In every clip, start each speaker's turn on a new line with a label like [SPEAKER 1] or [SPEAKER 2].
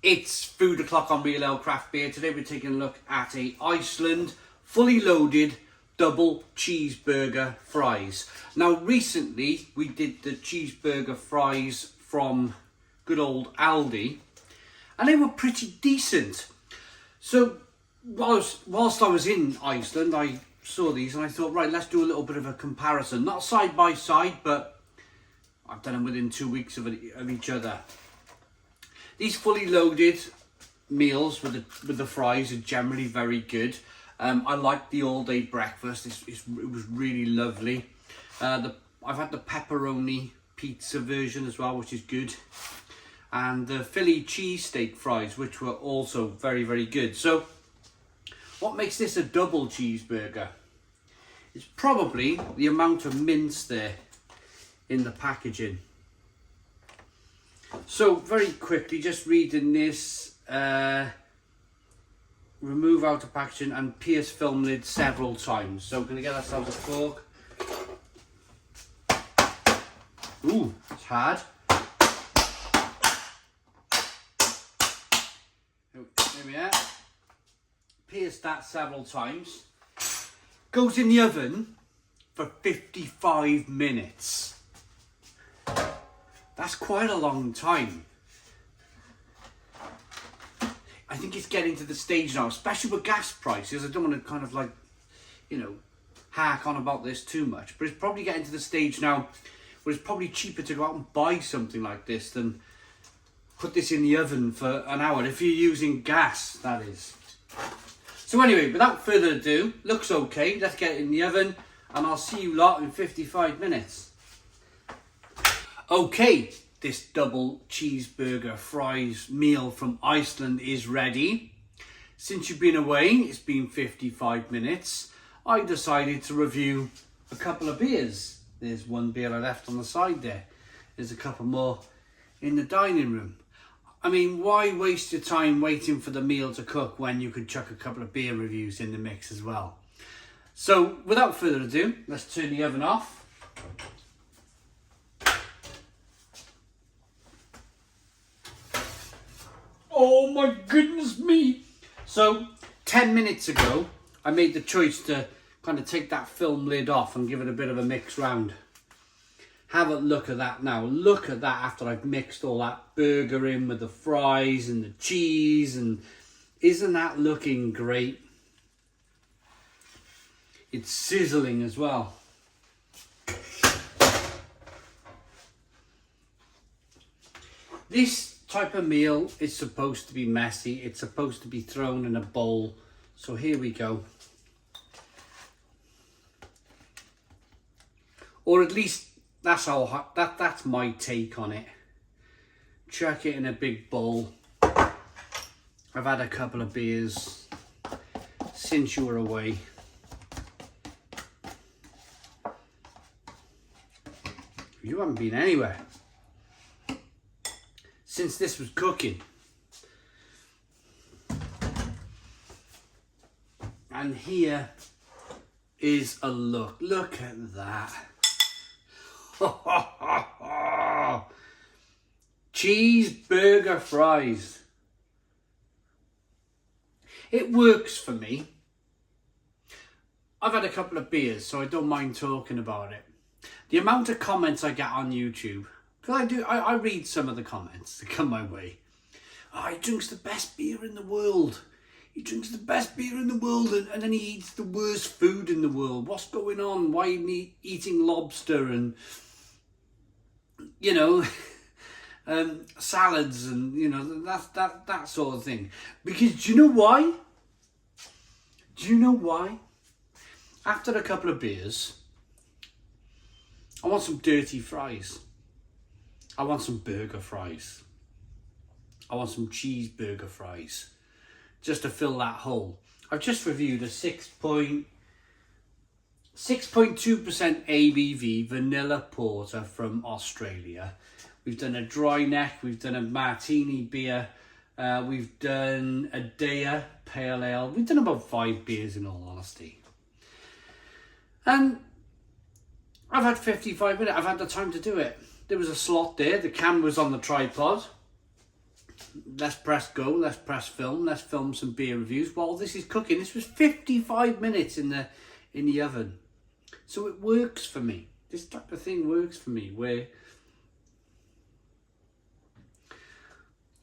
[SPEAKER 1] It's food o'clock on Real Ale Craft Beer. Today we're taking a look at a Iceland fully loaded double cheeseburger fries. Now recently we did the cheeseburger fries from good old Aldi and they were pretty decent. So whilst I was in Iceland, I saw these and I thought, right, let's do a little bit of a comparison. Not side by side, but I've done them within 2 weeks of each other. These fully loaded meals with the fries are generally very good. I like the all-day breakfast. It was really lovely. I've had the pepperoni pizza version as well, which is good. And the Philly cheesesteak fries, which were also very, very good. So what makes this a double cheeseburger? It's probably the amount of mince there in the packaging. So very quickly, just reading this, remove outer packaging and pierce film lid several times. So we're going to get ourselves a fork. Ooh, it's hard. There we are. Pierce that several times. Goes in the oven for 55 minutes. That's quite a long time. I think it's getting to the stage now, especially with gas prices. I don't want to kind of like, hark on about this too much, but it's probably getting to the stage now where it's probably cheaper to go out and buy something like this than put this in the oven for an hour, if you're using gas, that is. So anyway, without further ado, looks okay. Let's get it in the oven and I'll see you lot in 55 minutes. Okay, this double cheeseburger fries meal from Iceland is ready. Since you've been away, it's been 55 minutes. I decided to review a couple of beers. There's one beer I left on the side there. There's a couple more in the dining room. I mean, why waste your time waiting for the meal to cook when you could chuck a couple of beer reviews in the mix as well? So without further ado, let's turn the oven off. Oh my goodness me. So 10 minutes ago, I made the choice to kind of take that film lid off and give it a bit of a mix round. Have a look at that now. Look at that after I've mixed all that burger in with the fries and the cheese. And isn't that looking great? It's sizzling as well. This type of meal is supposed to be messy. It's supposed to be thrown in a bowl. So here we go. Or at least that's my take on it. Chuck it in a big bowl. I've had a couple of beers since you were away. You haven't been anywhere since this was cooking. And here is a look. Look at that. Cheeseburger fries. It works for me. I've had a couple of beers, so I don't mind talking about it. The amount of comments I get on YouTube, because I read some of the comments that come my way. Oh, he drinks the best beer in the world. He drinks the best beer in the world and then he eats the worst food in the world. What's going on? Why isn't he eating lobster and, salads and, that sort of thing. Because do you know why? Do you know why? After a couple of beers, I want some dirty fries. I want some burger fries. I want some cheeseburger fries. Just to fill that hole. I've just reviewed a 6.2% ABV vanilla porter from Australia. We've done a dry neck, we've done a martini beer, we've done a Daya pale ale. We've done about 5 beers in all honesty. And I've had 55 minutes, I've had the time to do it. There was a slot there, the can was on the tripod. let's press go, let's press film, let's film some beer reviews while this is cooking. This was 55 minutes in the oven. So it works for me. This type of thing works for me, where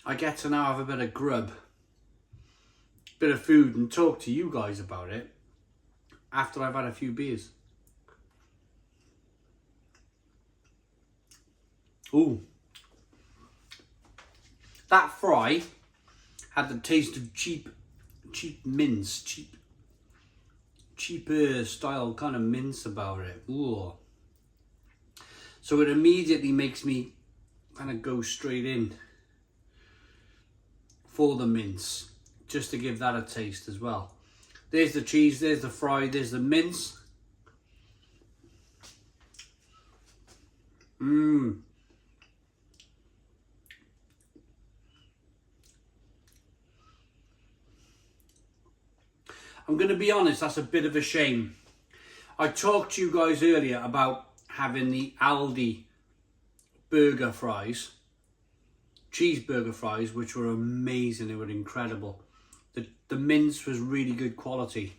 [SPEAKER 1] I get to now have a bit of grub, bit of food, and talk to you guys about it after I've had a few beers. Ooh. That fry had the taste of cheap mince, cheaper style kind of mince about it. Ooh. So it immediately makes me kind of go straight in for the mince, just to give that a taste as well. There's the cheese, there's the fry, there's the mince. Mmm. I'm going to be honest, that's a bit of a shame. I talked to you guys earlier about having the Aldi burger fries, cheeseburger fries, which were amazing. They were incredible. The mince was really good quality.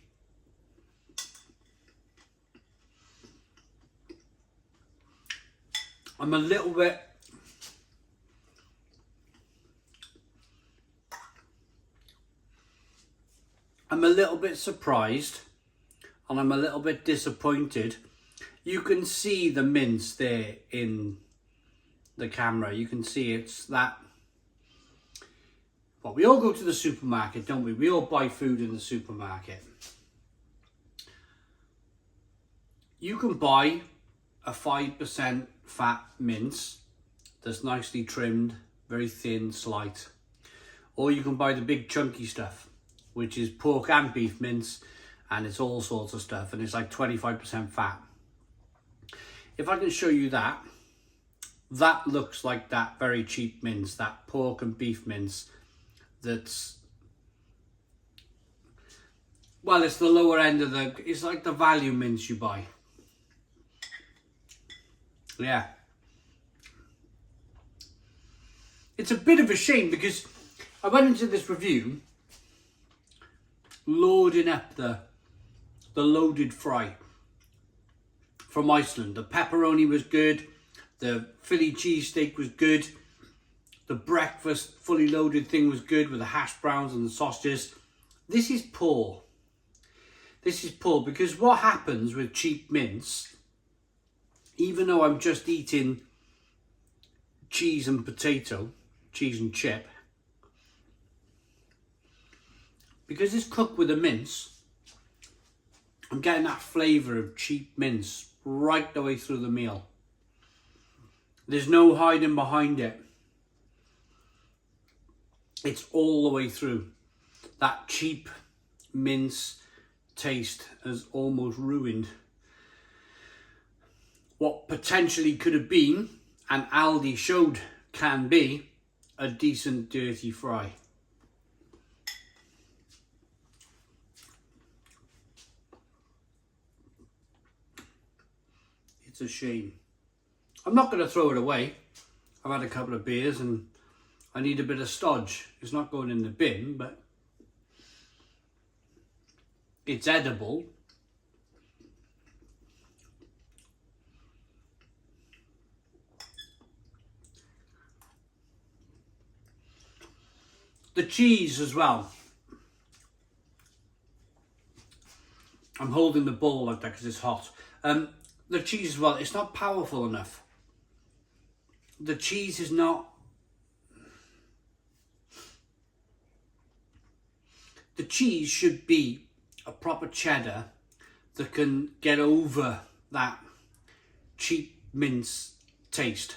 [SPEAKER 1] I'm a little bit surprised, and I'm a little bit disappointed. You can see the mince there in the camera. You can see it's that. Well, we all go to the supermarket, don't we? We all buy food in the supermarket. You can buy a 5% fat mince that's nicely trimmed, very thin, slight. Or you can buy the big chunky stuff, which is pork and beef mince, and it's all sorts of stuff, and it's like 25% fat. If I can show you that, that looks like that very cheap mince, that pork and beef mince. That's, well, it's the lower end of it's like the value mince you buy. Yeah. It's a bit of a shame because I went into this review loading up the loaded fry from Iceland. The pepperoni was good, the Philly cheesesteak was good, the breakfast fully loaded thing was good with the hash browns and the sausages. This is poor. This is poor because what happens with cheap mince, even though I'm just eating cheese and potato, cheese and chip, because it's cooked with a mince, I'm getting that flavour of cheap mince right the way through the meal. There's no hiding behind it. It's all the way through. That cheap mince taste has almost ruined what potentially could have been, and Aldi showed can be, a decent dirty fry. It's a shame. I'm not going to throw it away. I've had a couple of beers and I need a bit of stodge. It's not going in the bin, but it's edible. The cheese as well. I'm holding the bowl like that because it's hot. The cheese as well, it's not powerful enough. The cheese is not... The cheese should be a proper cheddar that can get over that cheap mince taste.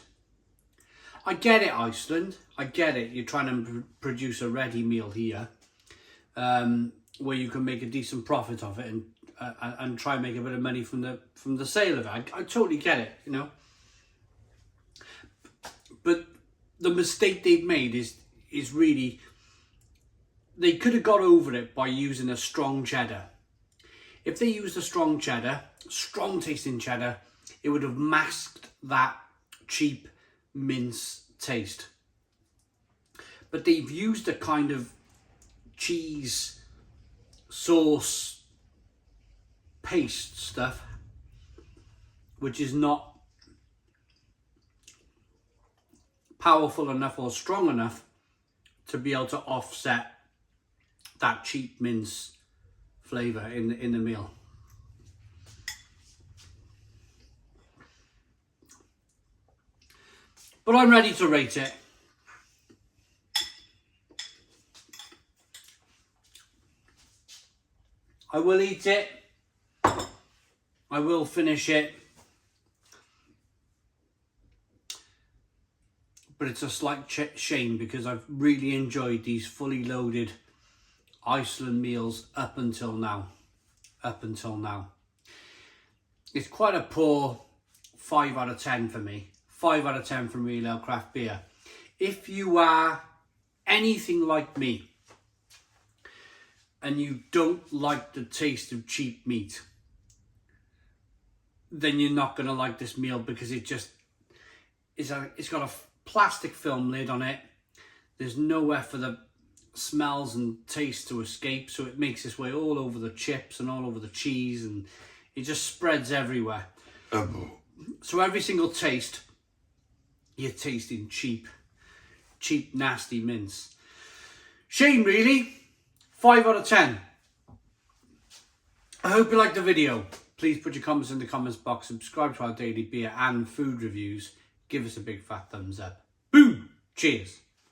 [SPEAKER 1] I get it, Iceland. I get it. You're trying to produce a ready meal here, where you can make a decent profit of it and try and make a bit of money from the sale of it. I totally get it, you know. But the mistake they've made is really, they could have got over it by using a strong cheddar. If they used a strong cheddar, strong tasting cheddar, it would have masked that cheap mince taste. but they've used a kind of cheese sauce paste stuff, which is not powerful enough or strong enough to be able to offset that cheap mince flavour in the meal. But I'm ready to rate it. I will eat it. I will finish it. But it's a slight shame because I've really enjoyed these fully loaded Iceland meals up until now. It's quite a poor 5 out of 10 for me. 5 out of 10 from Real Ale Craft Beer. If you are anything like me and you don't like the taste of cheap meat, then you're not going to like this meal because it just it's got a plastic film lid on it. There's nowhere for the smells and taste to escape, so it makes its way all over the chips and all over the cheese, and it just spreads everywhere. So every single taste, you're tasting cheap nasty mince. Shame really. 5 out of 10. I hope you liked the video. Please put your comments in the comments box, subscribe to our daily beer and food reviews, give us a big fat thumbs up. Boom! Cheers!